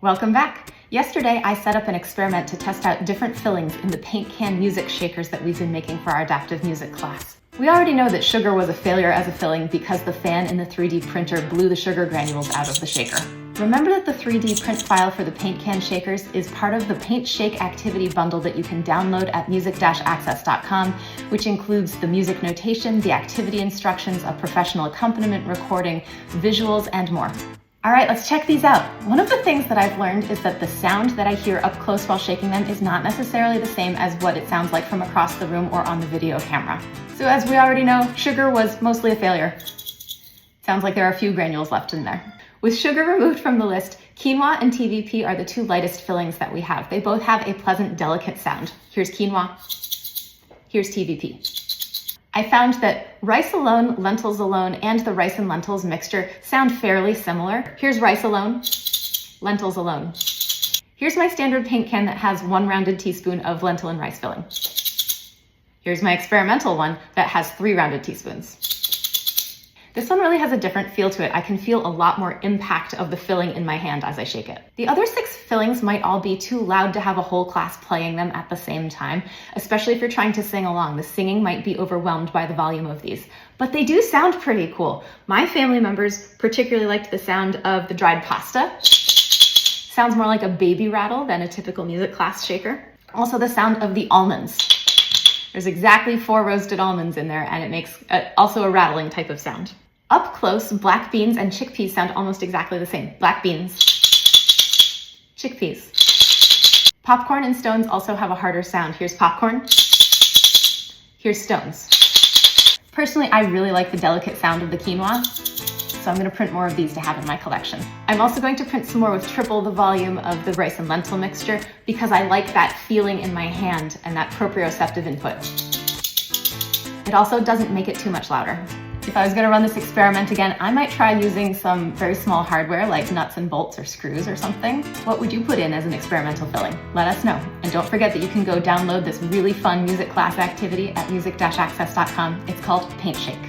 Welcome back. Yesterday, I set up an experiment to test out different fillings in the paint can music shakers that we've been making for our adaptive music class. We already know that sugar was a failure as a filling because the fan in the 3D printer blew the sugar granules out of the shaker. Remember that the 3D print file for the paint can shakers is part of the Paint Shake activity bundle that you can download at music-access.com, which includes the music notation, the activity instructions, a professional accompaniment recording, visuals, and more. All right, let's check these out. One of the things that I've learned is that the sound that I hear up close while shaking them is not necessarily the same as what it sounds like from across the room or on the video camera. So as we already know, sugar was mostly a failure. Sounds like there are a few granules left in there. With sugar removed from the list, quinoa and TVP are the two lightest fillings that we have. They both have a pleasant, delicate sound. Here's quinoa, here's TVP. I found that rice alone, lentils alone, and the rice and lentils mixture sound fairly similar. Here's rice alone, lentils alone. Here's my standard paint can that has 1 rounded teaspoon of lentil and rice filling. Here's my experimental one that has 3 rounded teaspoons. This one really has a different feel to it. I can feel a lot more impact of the filling in my hand as I shake it. The other 6 fillings might all be too loud to have a whole class playing them at the same time, especially if you're trying to sing along. The singing might be overwhelmed by the volume of these, but they do sound pretty cool. My family members particularly liked the sound of the dried pasta. Sounds more like a baby rattle than a typical music class shaker. Also the sound of the almonds. There's exactly 4 roasted almonds in there, and it makes also a rattling type of sound. Up close, black beans and chickpeas sound almost exactly the same. Black beans, chickpeas. Popcorn and stones also have a harder sound. Here's popcorn, here's stones. Personally, I really like the delicate sound of the quinoa, so I'm going to print more of these to have in my collection. I'm also going to print some more with triple the volume of the rice and lentil mixture because I like that feeling in my hand and that proprioceptive input. It also doesn't make it too much louder. If I was going to run this experiment again, I might try using some very small hardware like nuts and bolts or screws or something. What would you put in as an experimental filling? Let us know. And don't forget that you can go download this really fun music class activity at music-access.com. It's called Paint Shake.